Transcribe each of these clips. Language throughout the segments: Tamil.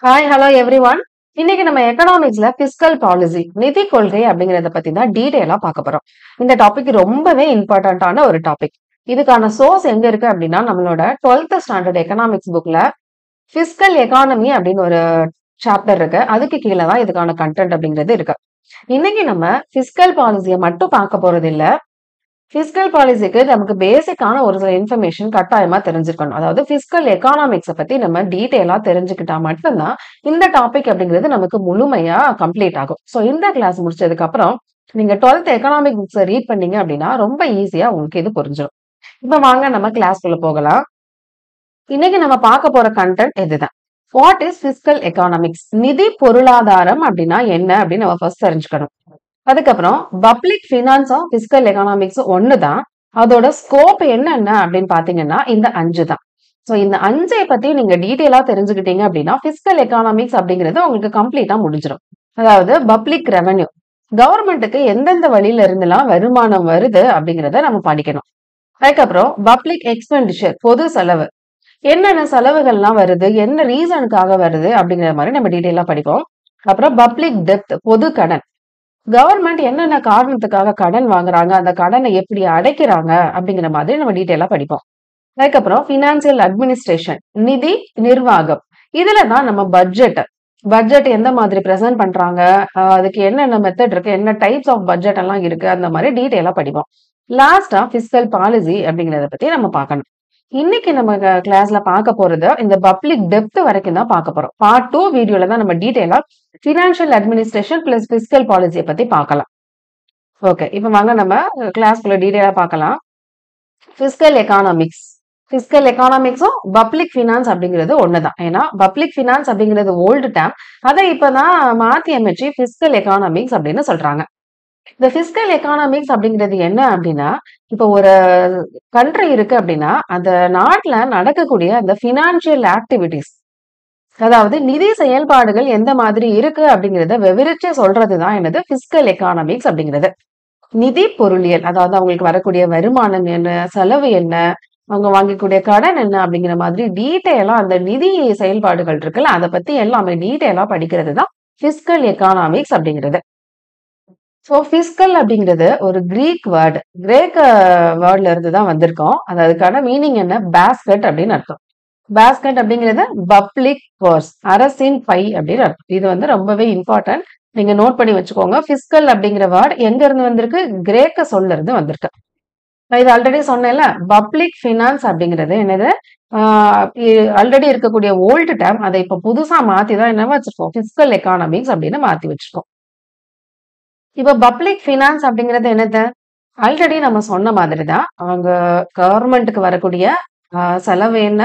Hi hello everyone. இன்னைக்கு நம்ம எக்கனாமிக்ஸ்ல பிஸ்கல் பாலிசி நிதி கொள்கை அப்படிங்கறத பத்தி தான் டீடைலா பார்க்க போறோம். இந்த டாபிக் ரொம்பவே இம்பார்ட்டன்டான ஒரு டாபிக். இதுக்கான சோர்ஸ் எங்க இருக்கு அப்படின்னா நம்மளோட 12th ஸ்டாண்டர்ட் எக்கனாமிக்ஸ் புக்ல பிஸ்கல் எக்கானமி அப்படின்னு ஒரு சாப்டர் இருக்கு. அதுக்கு கீழே தான் இதுக்கான கண்டென்ட் அப்படிங்கிறது இருக்கு. இன்னைக்கு நம்ம பிஸ்கல் பாலிசியை மட்டும் பார்க்க போறது இல்ல. பிஸ்கல் பாலிசிக்கு நமக்கு பேசிக்கான ஒரு சில இன்ஃபர்மேஷன் கட்டாயமா தெரிஞ்சுக்கணும். அதாவது பிஸ்கல் எக்கானாமிக்ஸை பத்தி நம்ம டீடைலா தெரிஞ்சுக்கிட்டா மட்டும்தான் இந்த டாபிக் அப்படிங்கிறது நமக்கு முழுமையா கம்ப்ளீட் ஆகும். ஸோ இந்த கிளாஸ் முடிச்சதுக்கு அப்புறம் நீங்க 12th எக்கனாமிக் புக்ஸை ரீட் பண்ணீங்க அப்படின்னா ரொம்ப ஈஸியா உங்களுக்கு இது புரிஞ்சிடும். இப்ப வாங்க நம்ம கிளாஸ்க்குள்ள போகலாம். இன்னைக்கு நம்ம பார்க்க போற கண்டென்ட் இதுதான். What is fiscal economics? நிதி பொருளாதாரம் அப்படின்னா என்ன அப்படின்னு நம்ம ஃபர்ஸ்ட் தெரிஞ்சுக்கணும். அதுக்கப்புறம் பப்ளிக் ஃபினான்ஸும் பிஸ்கல் எக்கானாமிக்ஸும் ஒண்ணுதான். அதோட ஸ்கோப் என்னென்ன அப்படின்னு பாத்தீங்கன்னா இந்த 5 தான். ஸோ இந்த 5ஐ பத்தி நீங்க டீட்டெயிலா தெரிஞ்சுக்கிட்டீங்க அப்படின்னா பிஸ்கல் எக்கானாமிக்ஸ் அப்படிங்கிறது உங்களுக்கு கம்ப்ளீட்டா முடிஞ்சிடும். அதாவது பப்ளிக் ரெவென்யூ, கவர்மெண்ட்டுக்கு எந்தெந்த வழியில இருந்தெல்லாம் வருமானம் வருது அப்படிங்கிறத நம்ம படிக்கணும். அதுக்கப்புறம் பப்ளிக் எக்ஸ்பெண்டிச்சர், பொது செலவு, என்னென்ன செலவுகள்லாம் வருது, என்ன ரீசனுக்காக வருது அப்படிங்கிற மாதிரி நம்ம டீட்டெயிலா படிப்போம். அப்புறம் பப்ளிக் டெப்த், பொது கடன், கவர்மெண்ட் என்னென்ன காரணத்துக்காக கடன் வாங்குறாங்க, அந்த கடனை எப்படி அடைக்கிறாங்க அப்படிங்கிற மாதிரி நம்ம டீட்டெயிலா படிப்போம். அதுக்கப்புறம் பினான்சியல் அட்மினிஸ்ட்ரேஷன், நிதி நிர்வாகம், இதுலதான் நம்ம பட்ஜெட் எந்த மாதிரி பிரசன்ட் பண்றாங்க, அதுக்கு என்னென்ன மெத்தட் இருக்கு, என்ன டைப்ஸ் ஆஃப் பட்ஜெட் எல்லாம் இருக்கு, அந்த மாதிரி டீட்டெயிலா படிப்போம். லாஸ்டா பிஸ்கல் பாலிசி அப்படிங்கிறத பத்தி நம்ம பார்க்கணும். இன்னைக்கு நம்ம கிளாஸ்ல பார்க்க போறது இந்த பப்ளிக் டெப்த் வரைக்கும் தான் பார்க்க போறோம். பார்ட் 2 வீடியோல தான் நம்ம டீடைலா பினான்சியல் அட்மினிஸ்ட்ரேஷன் பிளஸ் பிஸ்கல் பாலிசியை பத்தி பார்க்கலாம். ஓகே, இப்ப வாங்க நம்ம கிளாஸ்க்குள்ள டீடைலா பார்க்கலாம். பிஸ்கல் எக்கானாமிக்ஸும் பப்ளிக் ஃபினான்ஸ் அப்படிங்கிறது ஒண்ணுதான். ஏன்னா பப்ளிக் ஃபினான்ஸ் அப்படிங்கிறது ஓல்டு டேம், அதை இப்பதான் மாத்தி அமைச்சு பிஸ்கல் எக்கானாமிக்ஸ் அப்படின்னு சொல்றாங்க. இந்த பிஸ்கல் எக்கானாமிக்ஸ் அப்படிங்கிறது என்ன அப்படின்னா, இப்போ ஒரு கண்ட்ரி இருக்கு அப்படின்னா அந்த நாட்டுல நடக்கக்கூடிய அந்த பினான்சியல் ஆக்டிவிட்டிஸ், அதாவது நிதி செயல்பாடுகள் எந்த மாதிரி இருக்கு அப்படிங்கிறத விவரிச்சு சொல்றதுதான் என்னது பிஸ்கல் எக்கானாமிக்ஸ் அப்படிங்கிறது. நிதி பொருளியல், அதாவது அவங்களுக்கு வரக்கூடிய வருமானம் என்ன, செலவு என்ன, அவங்க வாங்கக்கூடிய கடன் என்ன அப்படிங்கிற மாதிரி டீட்டெயிலா அந்த நிதி செயல்பாடுகள் இருக்குல்ல, அதை பத்தி எல்லாமே டீட்டெயிலா படிக்கிறது தான் பிஸ்கல் எக்கானாமிக்ஸ் அப்படிங்கிறது. ஸோ பிஸ்கல் அப்படிங்கிறது ஒரு கிரேக்க வேர்ட்ல இருந்து தான் வந்திருக்கோம். அதுக்கான மீனிங் என்ன? பேஸ்கெட் அப்படின்னு அர்த்தம். பேஸ்கெட் அப்படிங்கிறது பப்ளிக் பர்ஸ், அரசின் பை அப்படின்னு அர்த்தம். இது வந்து ரொம்பவே இம்பார்ட்டன்ட், நீங்க நோட் பண்ணி வச்சுக்கோங்க. பிஸ்கல் அப்படிங்கிற வேர்ட் எங்க இருந்து வந்திருக்கு? கிரேக்க சொல்ல இருந்து வந்திருக்கு. இது ஆல்ரெடி சொன்னேன்ல, பப்ளிக் ஃபினான்ஸ் அப்படிங்கிறது என்னது, ஆல்ரெடி இருக்கக்கூடிய ஓல்டு டேம், அதை இப்ப புதுசா மாத்தி தான் என்ன வச்சிருக்கோம், பிஸ்கல் எக்கானாமிக்ஸ் அப்படின்னு மாத்தி வச்சிருக்கோம். இப்ப பப்ளிக் ஃபினான்ஸ் அப்படிங்கிறது என்னது? ஆல்ரெடி நம்ம சொன்ன மாதிரி தான், அவங்க கவர்மெண்ட்டுக்கு வரக்கூடிய செலவு என்ன,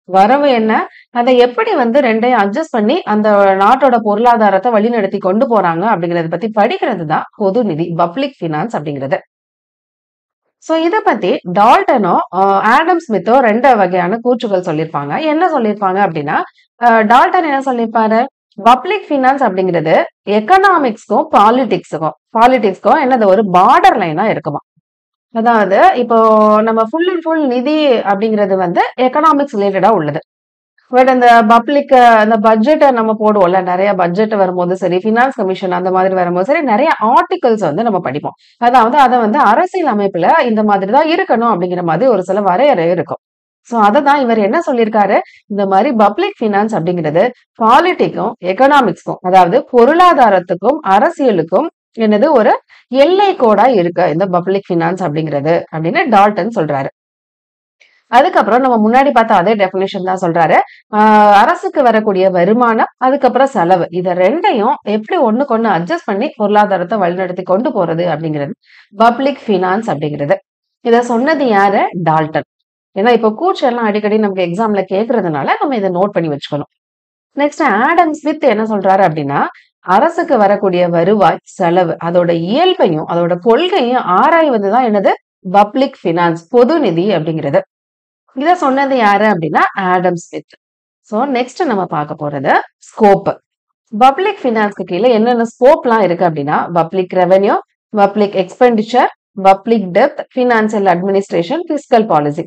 வரவு என்ன, அதை எப்படி வந்து ரெண்டையும் அட்ஜஸ்ட் பண்ணி அந்த நாட்டோட பொருளாதாரத்தை வழிநடத்தி கொண்டு போறாங்க அப்படிங்கறத பத்தி படிக்கிறது தான் பொது நிதி, பப்ளிக் ஃபினான்ஸ் அப்படிங்கிறது. சோ இத பத்தி டால்டனோ ஆடம் ஸ்மித்தோ 2 வகையான கூற்றுகள் சொல்லியிருப்பாங்க. என்ன சொல்லியிருப்பாங்க அப்படின்னா, டால்டன் என்ன சொல்லியிருப்பாரு, பப்ளிக் ஃபினான்ஸ் அப்படிங்கிறது எக்கனாமிக்ஸ்க்கும் பாலிடிக்ஸ்க்கும் என்னது ஒரு பார்டர் லைனா இருக்குமா. அதாவது இப்போ நம்ம ஃபுல் அண்ட் ஃபுல் நிதி அப்படிங்கிறது வந்து எக்கனாமிக்ஸ் ரிலேட்டடா உள்ளது. பட் அந்த பப்ளிக் அந்த பட்ஜெட்டை நம்ம போடுவோம்ல, நிறைய பட்ஜெட் வரும்போது சரி, பினான்ஸ் கமிஷன் அந்த மாதிரி வரும்போது சரி, நிறைய ஆர்டிகல்ஸ் வந்து நம்ம படிப்போம். அதாவது அதை வந்து அரசியல் அமைப்புல இந்த மாதிரி தான் இருக்கணும் அப்படிங்கிற மாதிரி ஒரு சில வரையறை இருக்கும். சோ அததான் இவர் என்ன சொல்லியிருக்காரு, இந்த மாதிரி பப்ளிக் ஃபினான்ஸ் அப்படிங்கிறது பாலிட்டிக்கும் எக்கனாமிக்ஸ்க்கும், அதாவது பொருளாதாரத்துக்கும் அரசியலுக்கும் என்னது ஒரு எல்லை கோடா இருக்கு இந்த பப்ளிக் ஃபினான்ஸ் அப்படிங்கிறது அப்படின்னு டால்டன் சொல்றாரு. அதுக்கப்புறம் நம்ம முன்னாடி பார்த்த அதே டெபினிஷன் தான் சொல்றாரு. அரசுக்கு வரக்கூடிய வருமானம், அதுக்கப்புறம் செலவு, இத ரெண்டையும் எப்படி ஒண்ணுக்கு ஒண்ணு அட்ஜஸ்ட் பண்ணி பொருளாதாரத்தை வழிநடத்தி கொண்டு போறது அப்படிங்கிறது பப்ளிக் ஃபினான்ஸ் அப்படிங்கிறது. இத சொன்னது யாரு? டால்டன். ஏன்னா இப்ப கூச்செல்லாம் அடிக்கடி நமக்கு எக்ஸாம்ல கேட்கறதுனால நம்ம இதை நோட் பண்ணி வச்சுக்கணும். நெக்ஸ்ட் ஆடம் ஸ்மித் என்ன சொல்றாரு அப்படின்னா, அரசுக்கு வரக்கூடிய வருவாய், செலவு, அதோட இயல்பையும் அதோட கொள்கையும் ஆராய்வதுதான் என்னது பப்ளிக் ஃபினான்ஸ், பொது நிதி அப்படிங்கிறது. இத சொன்னது யாரு அப்படின்னா ஆடம் ஸ்மித். சோ நெக்ஸ்ட் நம்ம பார்க்க போறது ஸ்கோப். பப்ளிக் ஃபினான்ஸ்க்கு கீழே என்னென்ன ஸ்கோப்லாம் இருக்கு அப்படின்னா, public revenue, public expenditure, public depth, financial administration, fiscal policy,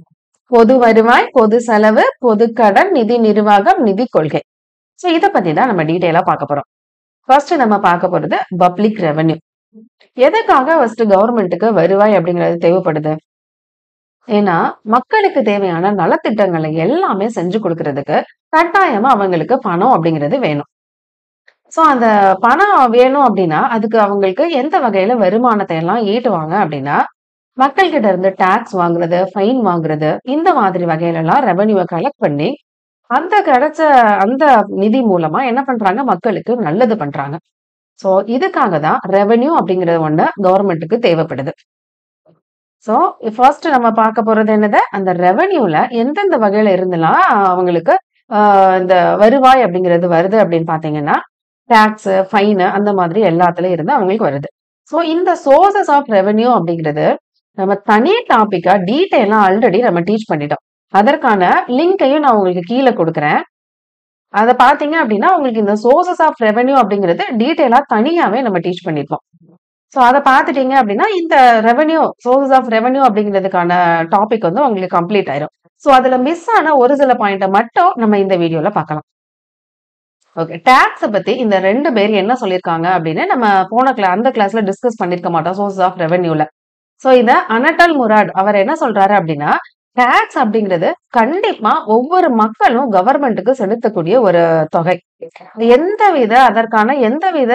பொது வருவாய், பொது செலவு, பொது கடன், நிதி நிர்வாகம், நிதி கொள்கை. சோ இத பத்தி தான் நம்ம டீடைலா பார்க்க போறோம். ஃபர்ஸ்ட் நம்ம பார்க்க போறது பப்ளிக் ரெவென்யூ. எதுக்காக ஃபர்ஸ்ட் கவர்மெண்ட்டுக்கு வருவாய் அப்படிங்கிறது தேவைப்படுது? ஏன்னா மக்களுக்கு தேவையான நலத்திட்டங்களை எல்லாமே செஞ்சு கொடுக்கறதுக்கு கட்டாயமா அவங்களுக்கு பணம் அப்படிங்கிறது வேணும். சோ அந்த பணம் வேணும் அப்படின்னா அதுக்கு அவங்களுக்கு எந்த வகையில வருமானத்தை எல்லாம் ஈட்டுவாங்க அப்படின்னா மக்கள் கிட்ட இருந்து டாக்ஸ் வாங்குறது, ஃபைன் வாங்குறது, இந்த மாதிரி வகையில எல்லாம் ரெவென்யூவை கலெக்ட் பண்ணி அந்த கிடைச்ச அந்த நிதி மூலமா என்ன பண்றாங்க, மக்களுக்கு நல்லது பண்றாங்க. சோ இதுக்காக தான் ரெவென்யூ அப்படிங்கிறது ஒண்ணு கவர்மெண்ட்டுக்கு தேவைப்படுது. சோ ஃபர்ஸ்ட் நம்ம பார்க்க போறது என்னது, அந்த ரெவென்யூல எந்தெந்த வகையில இருந்தெல்லாம் அவங்களுக்கு இந்த வருவாய் அப்படிங்கிறது வருது அப்படின்னு பாத்தீங்கன்னா டாக்ஸ், ஃபைன் அந்த மாதிரி எல்லாத்துலயும் இருந்து அவங்களுக்கு வருது. சோ இந்த சோர்சஸ் ஆஃப் ரெவென்யூ அப்படிங்கிறது நம்ம தனி டாபிக்கா டீடைலா ஆல்ரெடி நம்ம டீச் பண்ணிட்டோம். அதற்கான லிங்கையும் நான் உங்களுக்கு கீழே கொடுக்குறேன். அத பாத்தீங்க அப்படின்னா உங்களுக்கு இந்த சோர்சஸ் ஆஃப் ரெவென்யூ அப்படிங்கிறது டீடைலா தனியாவே நம்ம டீச் பண்ணிருக்கோம். சோ அத பாத்துட்டீங்க அப்படின்னா இந்த ரெவென்யூ சோர்சஸ் ஆஃப் ரெவென்யூ அப்படிங்கிறதுக்கான டாபிக் வந்து உங்களுக்கு கம்ப்ளீட் ஆயிரும். சோ அதுல மிஸ் ஆன ஒரு சில பாயிண்ட மட்டும் நம்ம இந்த வீடியோல பார்க்கலாம். ஓகே, டாக்ஸ பத்தி இந்த 2 பேர் என்ன சொல்லியிருக்காங்க அப்படின்னு நம்ம போன அந்த கிளாஸ்ல டிஸ்கஸ் பண்ணிருக்க மாட்டோம் சோர்சஸ் ஆஃப் ரெவென்யூல. சோ இத அனட்டல் முராட் அவர் என்ன சொல்றாரு அப்படின்னா டாக்ஸ் அப்படிங்கிறது கண்டிப்பா ஒவ்வொரு மக்களும் கவர்மெண்ட்டுக்கு செலுத்தக்கூடிய ஒரு தொகை. அதற்கான எந்தவித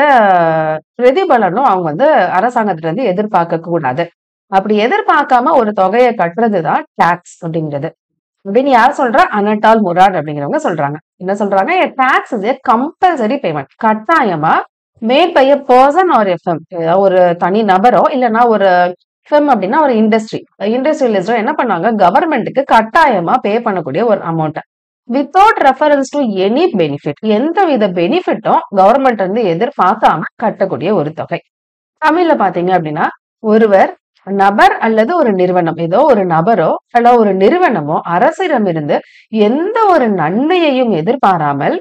பிரதிபலனும் அவங்க வந்து அரசாங்கத்துல இருந்து எதிர்பார்க்க கூடாது. அப்படி எதிர்பார்க்காம ஒரு தொகையை கட்டுறதுதான் டாக்ஸ் அப்படிங்கிறது அப்படின்னு யார் சொல்றா, அனட்டால் முராட் அப்படிங்கிறவங்க சொல்றாங்க. என்ன சொல்றாங்க, tax is a compulsory payment, கட்டாயமா made by a person or a firm, ஒரு தனி நபரோ இல்லைன்னா ஒரு ஃபெம் அப்படின்னா ஒரு இண்டஸ்ட்ரியலிஸ்டோ என்ன பண்ணாங்க, கவர்மெண்ட்டுக்கு கட்டாயமா பே பண்ணக்கூடிய ஒரு amount without reference to any benefit, எந்தவித பெனிஃபிட்டும் கவர்மெண்ட் வந்து எதிர்பார்க்காம கட்டக்கூடிய ஒரு தொகை. தமிழ்ல பாத்தீங்க அப்படின்னா ஒருவர் நபர் அல்லது ஒரு நிறுவனம், ஏதோ ஒரு நபரோ அல்ல ஒரு நிறுவனமோ அரசிடமிருந்து எந்த ஒரு நன்மையையும் எதிர்பாராமல்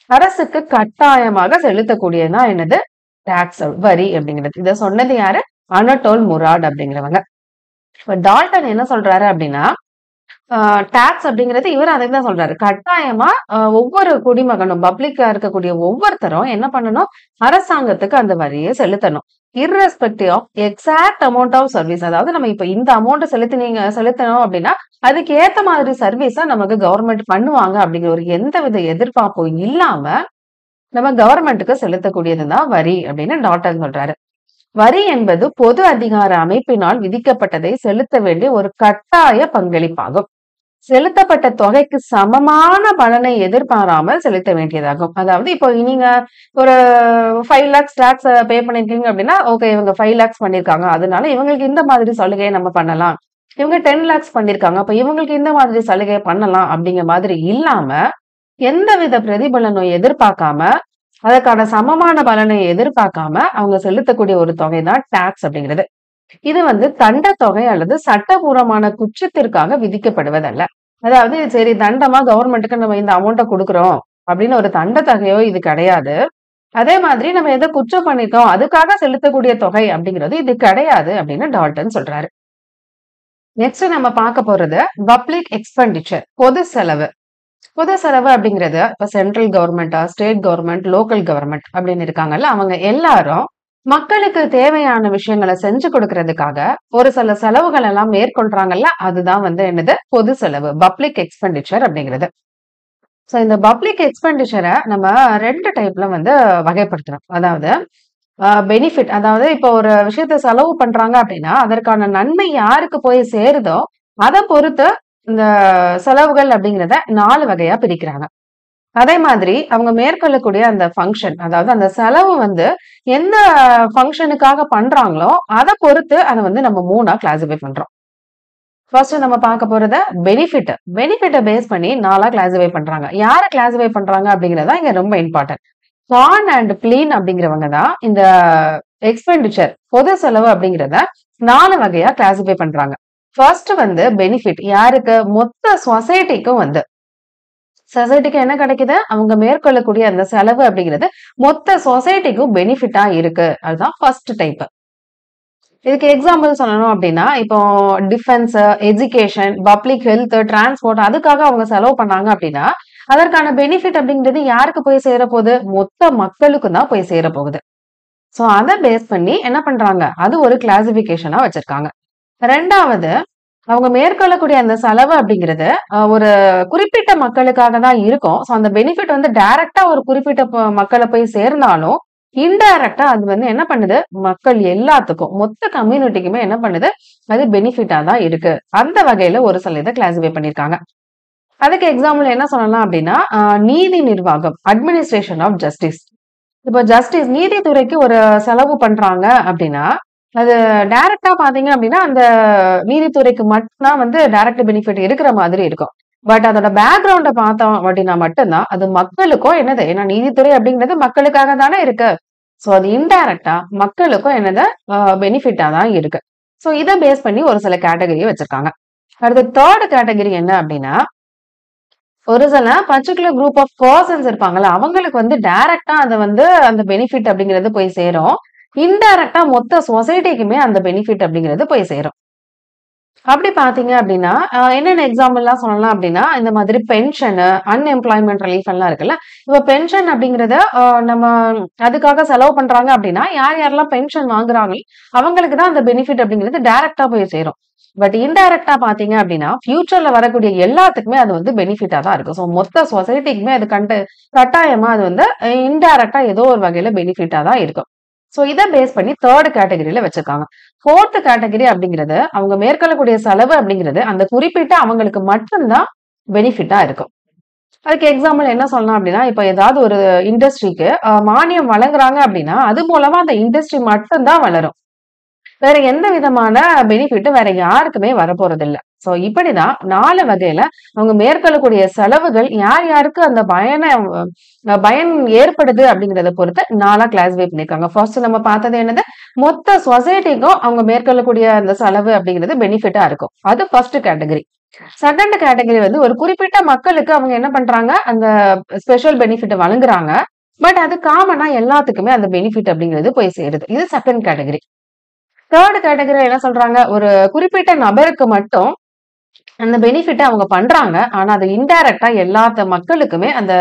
அரசுக்கு கட்டாயமாக செலுத்தக்கூடியதுதான் என்னது, டாக்ஸ், வரி அப்படிங்கிறது. இத சொன்னது யாரு, அனட்டோல் முராட் அப்படிங்கிறவங்க. இப்ப டால்டன் என்ன சொல்றாரு அப்படின்னா டாக்ஸ் அப்படிங்கிறது இவர் அதை தான் சொல்றாரு, கட்டாயமா ஒவ்வொரு குடிமகனும் பப்ளிக்கா இருக்கக்கூடிய ஒவ்வொருத்தரும் என்ன பண்ணணும், அரசாங்கத்துக்கு அந்த வரியை செலுத்தணும், irrespective of exact amount of service. அதாவது நம்ம இப்ப இந்த அமௌண்ட் செலுத்தணும் அப்படின்னா அதுக்கு ஏத்த மாதிரி சர்வீஸா நமக்கு கவர்மெண்ட் பண்ணுவாங்க அப்படிங்கிற ஒரு எந்தவித எதிர்பார்ப்பும் இல்லாம நம்ம கவர்மெண்ட்டுக்கு செலுத்தக்கூடியதுதான் வரி அப்படின்னு டால்டன் சொல்றாரு. வரி என்பது பொது அதிகார அமைப்பினால் விதிக்கப்பட்டதை செலுத்த வேண்டிய ஒரு கட்டாய பங்களிப்பாகும். செலுத்தப்பட்ட தொகைக்கு சமமான பலனை எதிர்பாராமல் செலுத்த வேண்டியதாகும். அதாவது இப்போ நீங்க ஒரு 5 lakhs டாக்ஸ் பே பண்ணிருக்கீங்க அப்படின்னா ஓகே, இவங்க 5 lakhs பண்ணிருக்காங்க, அதனால இவங்களுக்கு இந்த மாதிரி சலுகையை நம்ம பண்ணலாம். இவங்க 10 lakhs பண்ணிருக்காங்க, அப்ப இவங்களுக்கு இந்த மாதிரி சலுகையை பண்ணலாம் அப்படிங்கிற மாதிரி இல்லாம எந்தவித பிரதிபலனும் எதிர்பார்க்காம அதற்கான சமமான பலனை எதிர்பார்க்காம அவங்க செலுத்தக்கூடிய ஒரு தொகை தான் டாக்ஸ் அப்படிங்கிறது. இது வந்து தண்ட தொகை அல்லது சட்டபூர்வமான குற்றத்திற்காக விதிக்கப்படுவதல்ல. அதாவது சரி தண்டமா கவர்மெண்ட்டுக்கு நம்ம இந்த அமௌண்ட்டை கொடுக்குறோம் அப்படின்னு ஒரு தண்ட தொகையோ இது கிடையாது. அதே மாதிரி நம்ம எதை குற்றம் பண்ணிட்டோம் அதுக்காக செலுத்தக்கூடிய தொகை அப்படிங்கிறது இது கிடையாது அப்படின்னு டால்டன் சொல்றாரு. நெக்ஸ்ட் நம்ம பார்க்க போறது பப்ளிக் எக்ஸ்பெண்டிச்சர், பொது செலவு. பொது செலவு அப்படிங்கிறது இப்ப சென்ட்ரல் கவர்மெண்டா, ஸ்டேட் கவர்மெண்ட், லோக்கல் கவர்மெண்ட் அப்படின்னு இருக்காங்கல்ல, அவங்க எல்லாரும் மக்களுக்கு தேவையான விஷயங்களை செஞ்சு கொடுக்கறதுக்காக ஒரு சில செலவுகள் எல்லாம் மேற்கொள்றாங்கல்ல, அதுதான் வந்து என்னது, பொது செலவு, பப்ளிக் எக்ஸ்பெண்டிச்சர் அப்படிங்கிறது. சோ இந்த பப்ளிக் எக்ஸ்பெண்டிச்சரை நம்ம 2 டைப்ல வந்து வகைப்படுத்துறோம். அதாவது பெனிஃபிட், அதாவது இப்போ ஒரு விஷயத்த செலவு பண்றாங்க அப்படின்னா அதற்கான நன்மை யாருக்கு போய் சேருதோ அதை பொறுத்து இந்த செலவுகள் அப்படிங்கிறத 4 வகையா பிரிக்கிறாங்க. அதே மாதிரி அவங்க மேற்கொள்ளக்கூடிய அந்த ஃபங்க்ஷன், அதாவது அந்த செலவு வந்து எந்த ஃபங்க்ஷனுக்காக பண்றாங்களோ அதை பொறுத்து அதை வந்து நம்ம 3ஆ கிளாசிஃபை பண்றோம். ஃபர்ஸ்ட் நம்ம பார்க்க போறத பெனிஃபிட்டை பேஸ் பண்ணி 4ஆ கிளாசிஃபை பண்றாங்க. யாரை கிளாசிஃபை பண்றாங்க அப்படிங்கறதா இங்க ரொம்ப இம்பார்ட்டன்ட். கான் அண்ட் பிளீன் அப்படிங்கிறவங்க தான் இந்த எக்ஸ்பெண்டிச்சர், பொது செலவு அப்படிங்கிறத 4 வகையா கிளாசிஃபை பண்றாங்க. ஃபர்ஸ்ட் வந்து பெனிஃபிட், யாருக்கு, மொத்த சொசைட்டிக்கும் வந்து சொசைட்டிக்கு என்ன கிடைக்குது, அவங்க மேற்கொள்ளக்கூடிய அந்த செலவு அப்படிங்கிறது மொத்த சொசைட்டிக்கும் பெனிஃபிட்டா இருக்கு, அதுதான் ஃபர்ஸ்ட் டைப். இதுக்கு எக்ஸாம்பிள் சொல்லணும் அப்படின்னா இப்போ defence, education, public health, transport அதுக்காக அவங்க செலவு பண்ணாங்க அப்படின்னா அதற்கான பெனிஃபிட் அப்படிங்கிறது யாருக்கு போய் சேர போகுது? மொத்த மக்களுக்கும் தான் போய் சேர போகுது. சோ அத பேஸ் பண்ணி என்ன பண்றாங்க? அது ஒரு கிளாசிபிகேஷனா வச்சிருக்காங்க. 2வது அவங்க மேற்கொள்ளக்கூடிய அந்த செலவு அப்படிங்கிறது ஒரு குறிப்பிட்ட மக்களுக்காக தான் இருக்கும். சோ அந்த பெனிஃபிட் வந்து டைரக்ட்டா ஒரு குறிப்பிட்ட மக்கள போய் சேர்ந்தாலும், இன்டைரக்ட்டா அது வந்து என்ன பண்ணுது? மக்கள் எல்லாத்துக்கும், மொத்த கம்யூனிட்டிக்குமே என்ன பண்ணுது? அது பெனிஃபிட்டா தான் இருக்கு. அந்த வகையில ஒரு சில இத கிளாசிஃபை பண்ணியிருக்காங்க. அதுக்கு எக்ஸாம்பிள் என்ன சொல்லலாம் அப்படின்னா, நீதி நிர்வாகம், அட்மினிஸ்ட்ரேஷன் ஆஃப் ஜஸ்டிஸ். இப்ப ஜஸ்டிஸ் நீதித்துறைக்கு ஒரு செலவு பண்றாங்க அப்படின்னா, அது டைரக்ட்டா பார்த்தீங்க அப்படின்னா, அந்த நீதித்துறைக்கு மட்டும் தான் வந்து டைரக்ட் பெனிஃபிட் இருக்கிற மாதிரி இருக்கும். பட் அதோட பேக்கிரவுண்ட பார்த்தோம் அப்படின்னா மட்டும் தான், அது மக்களுக்கும் என்னது? ஏன்னா நீதித்துறை அப்படிங்கிறது மக்களுக்காக தானே இருக்கு. சோ அது இன்டைரக்ட்டா மக்களுக்கும் என்னது? பெனிஃபிட்டா தான் இருக்கு. சோ இத பேஸ் பண்ணி ஒரு சில கேட்டகரிய வச்சிருக்காங்க. அடுத்து 3 கேட்டகரி என்ன அப்படின்னா, ஒரு சில பர்ட்டிகுலர் குரூப் ஆஃப் பெர்சன்ஸ் இருப்பாங்கல்ல, அவங்களுக்கு வந்து டைரக்ட்டா அத வந்து அந்த பெனிஃபிட் அப்படிங்கிறது போய் சேரும். இன்டைரக்ட்டா மொத்த சொசைட்டிக்குமே அந்த பெனிஃபிட் அப்படிங்கிறது போய் சேரும். அப்படி பார்த்தீங்க அப்படின்னா, என்னென்ன எக்ஸாம்பிள்லாம் சொல்லலாம் அப்படின்னா, இந்த மாதிரி பென்ஷனு, அன்எம்ப்ளாய்மென்ட் ரிலீஃப் எல்லாம் இருக்குல்ல. இப்ப பென்ஷன் அப்படிங்கிறத நம்ம அதுக்காக செலவு பண்றாங்க அப்படின்னா, யார் யாரெல்லாம் பென்ஷன் வாங்குறாங்களோ, அவங்களுக்கு தான் அந்த பெனிஃபிட் அப்படிங்கிறது டைரக்ட்டா போய் சேரும். பட் இன்டைரக்ட்டா பார்த்தீங்க அப்படின்னா, ஃபியூச்சர்ல வரக்கூடிய எல்லாத்துக்குமே அது வந்து பெனிஃபிட்டா தான் இருக்கும். சோ மொத்த சொசைட்டிக்குமே அது கட்டாயமா அது வந்து இன்டைரக்ட்டா ஏதோ ஒரு வகையில பெனிஃபிட்டா தான் இருக்கும். சோ இத பேஸ் பண்ணி 3 கேட்டகரில வச்சிருக்காங்க. 4த் கேட்டகரி அப்படிங்கிறது, அவங்க மேற்கொள்ளக்கூடிய செலவு அப்படிங்கிறது, அந்த குறிப்பிட்ட அவங்களுக்கு மட்டும் தான் பெனிஃபிட்டா இருக்கும். அதுக்கு எக்ஸாம்பிள் என்ன சொல்லலாம் அப்படின்னா, இப்ப ஏதாவது ஒரு இண்டஸ்ட்ரிக்கு மானியம் வழங்குறாங்க அப்படின்னா, அது மூலமா அந்த இண்டஸ்ட்ரி மட்டும் தான் வளரும். வேற எந்த விதமான பெனிஃபிட்டும் வேற யாருக்குமே வரப்போறதில்ல. சோ இப்படிதான் 4 வகையில அவங்க மேற்கொள்ளக்கூடிய செலவுகள் யார் யாருக்கு அந்த பயன் ஏற்படுது அப்படிங்கிறத பொறுத்து 4ஆ கிளாசிஃபை பண்ணியிருக்காங்க. ஃபர்ஸ்ட் நம்ம பார்த்தது என்னது? மொத்த சொசைட்டிக்கும் அவங்க மேற்கொள்ளக்கூடிய அந்த செலவு அப்படிங்கிறது பெனிஃபிட்டா இருக்கும். அது ஃபர்ஸ்ட் கேட்டகரி. செகண்ட் கேட்டகரி வந்து ஒரு குறிப்பிட்ட மக்களுக்கு அவங்க என்ன பண்றாங்க? அந்த ஸ்பெஷல் பெனிஃபிட் வழங்குறாங்க. பட் அது காமனா எல்லாத்துக்குமே அந்த பெனிஃபிட் அப்படிங்கிறது போய் சேருது. இது செகண்ட் கேட்டகரி. 3 கேட்டகரி என்ன சொல்றாங்க? ஒரு குறிப்பிட்ட நபருக்கு மட்டும் அந்த பெனிஃபிட்ட அவங்க பண்றாங்க. ஆனா அது இன்டைரக்ட்டா எல்லாத்த மக்களுக்குமே அந்த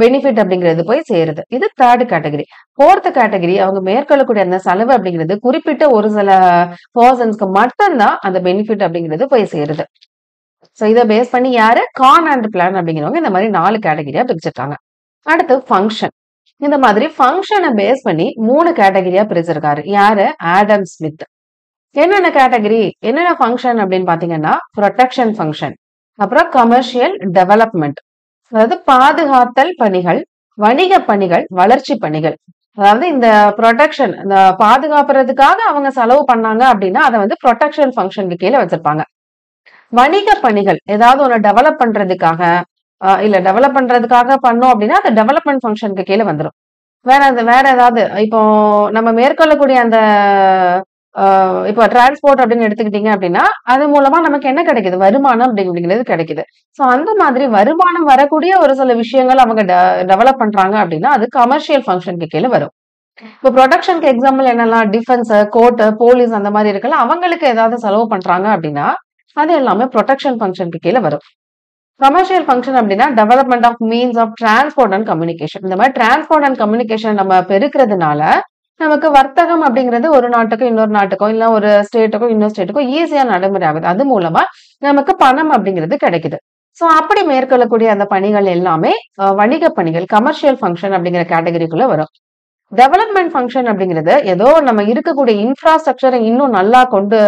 பெனிஃபிட் அப்படிங்கிறது போய் சேருது. இது 3 கேட்டகரி. 4த் கேட்டகரி அவங்க மேற்கொள்ளக்கூடிய அந்த செலவு அப்படிங்கிறது குறிப்பிட்ட ஒரு சில பெர்சன்ஸ்க்கு மட்டும் தான் அந்த பெனிஃபிட் அப்படிங்கிறது போய் சேருது. சோ இத பேஸ் பண்ணி யாரு? கான் அண்ட் பிளான் அப்படிங்கிறவங்க இந்த மாதிரி 4 கேட்டகரியா பிரிச்சிருக்காங்க. அடுத்து ஃபங்ஷன். இந்த மாதிரி ஃபங்ஷன பேஸ் பண்ணி 3 கேட்டகரியா பிரிச்சிருக்காரு. யாரு? Adam Smith. என்னென்ன கேட்டகரி? என்னென்ன ஃபங்ஷன் அப்படின்னு பார்த்தீங்கன்னா, புரொடெக்ஷன் ஃபங்ஷன், அப்புறம் கமர்ஷியல் டெவலப்மென்ட், அதாவது பாதுகாத்தல் பணிகள், வணிக பணிகள், வளர்ச்சி பணிகள். அதாவது இந்த புரொடெக்ஷன், இந்த பாதுகாப்புறதுக்காக அவங்க செலவு பண்ணாங்க அப்படின்னா, அத வந்து புரொடெக்ஷன் ஃபங்ஷனுக்கு கீழ வச்சிருப்பாங்க. வணிக பணிகள், ஏதாவது ஒண்ணு டெவலப் பண்றதுக்காக, இல்ல டெவலப் பண்றதுக்காக பண்ணோம் அப்படின்னா, அது டெவலப்மென்ட் ஃபங்ஷனுக்கு கீழ வந்துரும். வேற ஏதாவது இப்போ நம்ம மேற்கொள்ளக்கூடிய அந்த இப்போ டிரான்ஸ்போர்ட் அப்படின்னு எடுத்துக்கிட்டீங்க அப்படின்னா, அது மூலமா நமக்கு என்ன கிடைக்குது? வருமானம் அப்படிங்கிறது கிடைக்குது. சோ அந்த மாதிரி வருமானம் வரக்கூடிய ஒரு சில விஷயங்கள் அவங்க டெவலப் பண்றாங்க அப்படின்னா, அது கமர்ஷியல் ஃபங்ஷனுக்கு கீழ வரும். இப்போ புரொடக்ஷனுக்கு எக்ஸாம்பிள் என்னலாம்? டிஃபென்ஸ், கோர்ட், போலீஸ் அந்த மாதிரி இருக்குல்ல, அவங்களுக்கு ஏதாவது செலவு பண்றாங்க அப்படின்னா, அது எல்லாமே புரொடெக்ஷன் ஃபங்ஷனுக்கு கீழ வரும். கமர்ஷியல் ஃபங்ஷன் அப்படின்னா, development of means of transport and communication. இந்த மாதிரி டிரான்ஸ்போர்ட் அண்ட் கம்யூனிகேஷன் நம்ம பெருக்கிறதுனால, நமக்கு வர்த்தகம் அப்படிங்கிறது ஒரு நாட்டுக்கும் இன்னொரு நாட்டுக்கும், இல்ல ஒரு ஸ்டேட்டுக்கும் இன்னொரு ஸ்டேட்டுக்கும் ஈஸியா நடைமுறை ஆகுது. அது மூலமா நமக்கு பணம் அப்படிங்கிறது கிடைக்குது. சோ அப்படி மேற்கொள்ளக்கூடிய அந்த பணிகள் எல்லாமே வணிக பணிகள், கமர்ஷியல் ஃபங்ஷன் அப்படிங்கிற கேட்டகரிக்குள்ள வரும். டெவலப்மென்ட் ஃபங்ஷன் அப்படிங்கிறது ஏதோ நம்ம இருக்கக்கூடிய இன்ஃப்ராஸ்ட்ரக்சரை இன்னும் நல்லா கொண்டு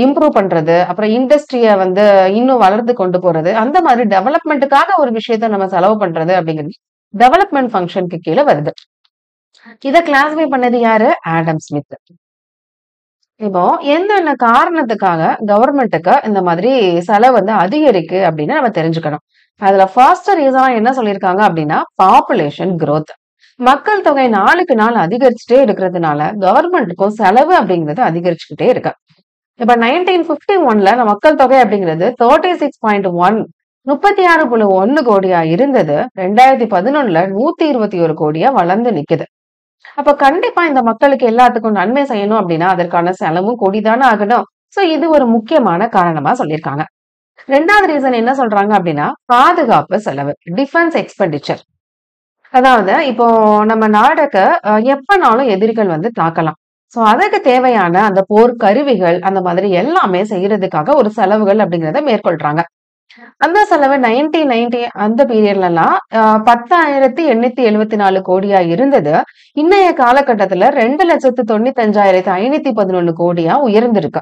இம்ப்ரூவ் பண்றது, அப்புறம் இண்டஸ்ட்ரிய வந்து இன்னும் வளர்த்து கொண்டு போறது, அந்த மாதிரி டெவலப்மென்ட்டுக்காக ஒரு விஷயத்த நம்ம செலவு பண்றது அப்படிங்கிறது டெவலப்மென்ட் ஃபங்ஷனுக்கு கீழ வருது. இத கிளாசிஃபை பண்ணது யாரு? Adam Smith. இப்போ என்னென்ன காரணத்துக்காக கவர்மெண்ட்டுக்கு இந்த மாதிரி செலவு வந்து அதிகரிக்கு அப்படின்னு நம்ம தெரிஞ்சுக்கணும். அதுல ஃபர்ஸ்ட் ரீசனா என்ன சொல்லியிருக்காங்க அப்படின்னா, பாப்புலேஷன் growth. மக்கள் தொகை நாளுக்கு நாள் அதிகரிச்சுட்டே இருக்கிறதுனால கவர்மெண்ட்டுக்கும் செலவு அப்படிங்கிறது அதிகரிச்சுக்கிட்டே இருக்கு. இப்ப 1951ல மக்கள் தொகை அப்படிங்கிறது 36.1 36.1 கோடியா இருந்தது. 2011ல 121 கோடியா வளர்ந்து நிக்குது. அப்ப கண்டிப்பா இந்த மக்களுக்கு எல்லாத்துக்கும் நன்மை செய்யணும் அப்படின்னா, அதற்கான செலவும் கூடிதானே ஆகணும். சோ இது ஒரு முக்கியமான காரணமா சொல்லியிருக்காங்க. 2வது ரீசன் என்ன சொல்றாங்க அப்படின்னா, பாதுகாப்பு செலவு. Defence expenditure. அதாவது இப்போ நம்ம நாடுக்கு எப்பனாலும் எதிரிகள் வந்து தாக்கலாம். சோ அதுக்கு தேவையான அந்த போர் கருவிகள், அந்த மாதிரி எல்லாமே செய்யறதுக்காக ஒரு செலவுகள் அப்படிங்கிறத மேற்கொள்றாங்க. அந்த செலவு 1990 அந்த பீரியட்லலாம் 10,874 கோடியா இருந்தது. இன்னைய காலகட்டத்துல 2,95,511 கோடியா உயர்ந்திருக்கு.